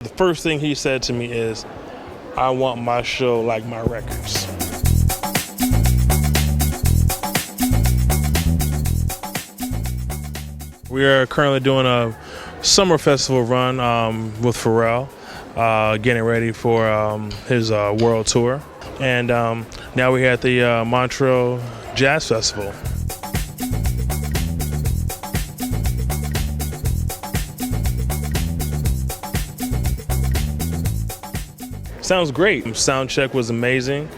the first thing he said to me is, I want my show like my records. We are currently doing a summer festival run with Pharrell, getting ready for his world tour. And now we're at the Montreux Jazz Festival. Sounds great. Soundcheck was amazing.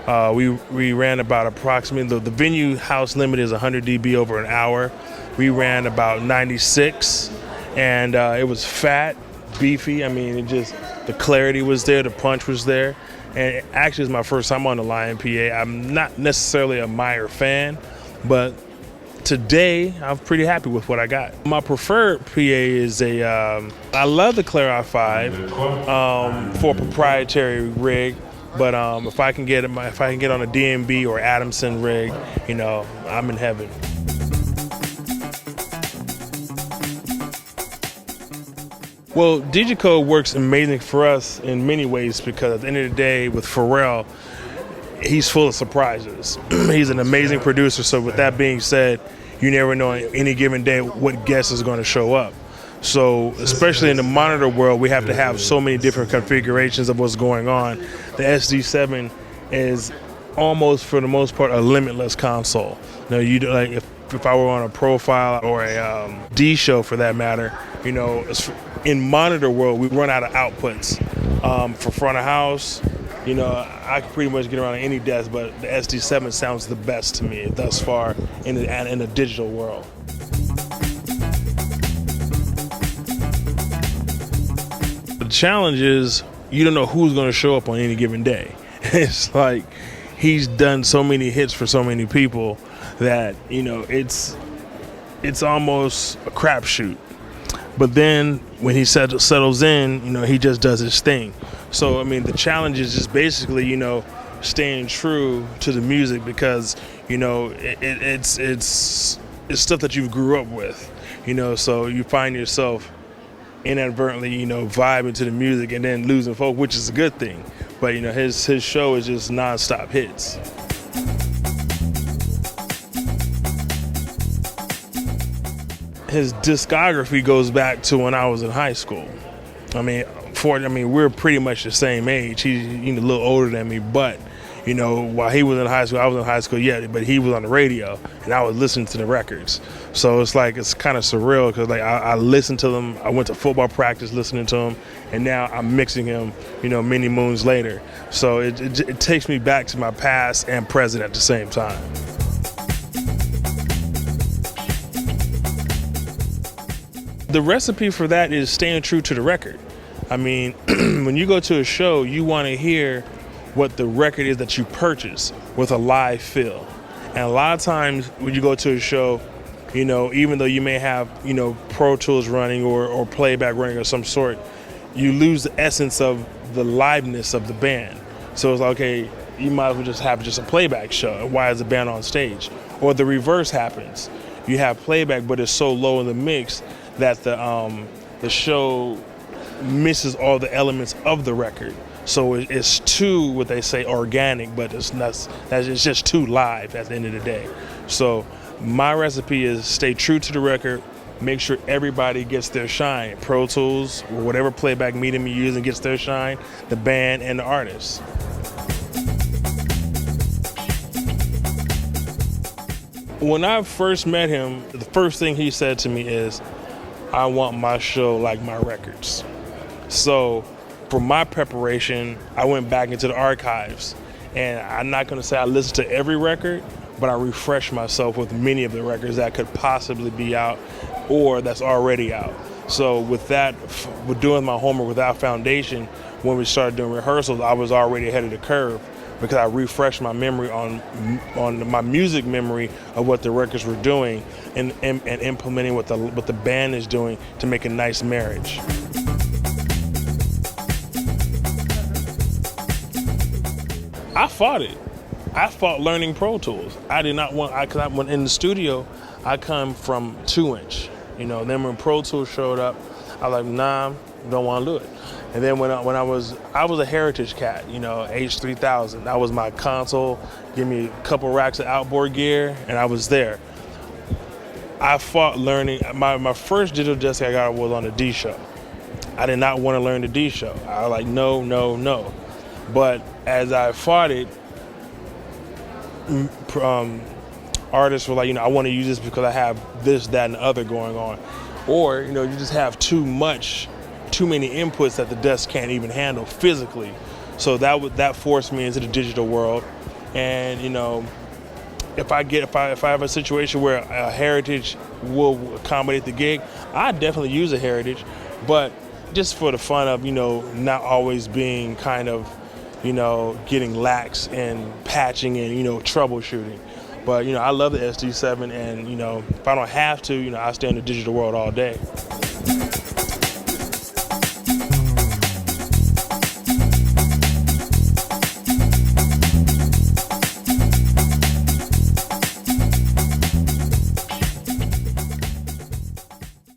We ran about approximately, the venue house limit is 100 dB over an hour. We ran about 96, and it was fat, beefy. I mean, the clarity was there, the punch was there. And actually, it's my first time on the LYON PA. I'm not necessarily a Meyer fan, but today I'm pretty happy with what I got. My preferred PA is I love the Claire i5 for a proprietary rig, but if I can get on a DMB or Adamson rig, I'm in heaven. Well, DiGiCo works amazing for us in many ways because at the end of the day, with Pharrell, he's full of surprises. He's an amazing producer, so with that being said, you never know on any given day what guest is going to show up. So, especially in the monitor world, we have to have so many different configurations of what's going on. The SD7 is almost, for the most part, a limitless console. Now, if I were on a profile or a D show for that matter, in monitor world, we run out of outputs. For front of house, I can pretty much get around any desk, but the SD7 sounds the best to me thus far in the digital world. The challenge is you don't know who's going to show up on any given day. It's like he's done so many hits for so many people that it's almost a crapshoot. But then when he settles in, he just does his thing. So, the challenge is just basically, staying true to the music because, it's stuff that you grew up with, so you find yourself inadvertently, vibing to the music and then losing folk, which is a good thing. But, his show is just nonstop hits. His discography goes back to when I was in high school. We're pretty much the same age. He's a little older than me, but while he was in high school, I was in high school, yeah, but he was on the radio and I was listening to the records. So it's kind of surreal because I listened to them. I went to football practice listening to him, and now I'm mixing him, many moons later. So it takes me back to my past and present at the same time. The recipe for that is staying true to the record. When you go to a show, you want to hear what the record is that you purchase with a live feel. And a lot of times when you go to a show, even though you may have, Pro Tools running or playback running of some sort, you lose the essence of the liveness of the band. So it's like, okay, you might as well just have just a playback show. Why is the band on stage? Or the reverse happens. You have playback, but it's so low in the mix that the show misses all the elements of the record. So it's too, what they say, organic, but it's just too live at the end of the day. So my recipe is stay true to the record, make sure everybody gets their shine. Pro Tools, or whatever playback medium you use, and gets their shine, the band and the artist. When I first met him, the first thing he said to me is, I want my show like my records. So for my preparation, I went back into the archives, and I'm not going to say I listened to every record, but I refreshed myself with many of the records that could possibly be out or that's already out. So with that, with doing my homework without foundation, when we started doing rehearsals, I was already ahead of the curve because I refreshed my memory on my music memory of what the records were doing and implementing what the band is doing to make a nice marriage. I fought it. I fought learning Pro Tools. I did not want, because I went in the studio, I come from 2-inch. Then when Pro Tools showed up, I was like, nah, don't want to do it. And then when I was a Heritage cat, you know, H3000. That was my console. Give me a couple racks of outboard gear, and I was there. I fought learning. My first digital desk I got was on the D show. I did not want to learn the D show. I was like, no, no, no. But as I fought it, artists were like, you know, I want to use this because I have this, that, and the other going on. Or, you know, you just have too many inputs that the desk can't even handle physically. So that forced me into the digital world. And, you know, if I have a situation where a Heritage will accommodate the gig, I definitely use a Heritage, but just for the fun of, you know, not always being kind of, you know, getting lax and patching and, you know, troubleshooting. But, you know, I love the SD7, and, you know, if I don't have to, you know, I stay in the digital world all day.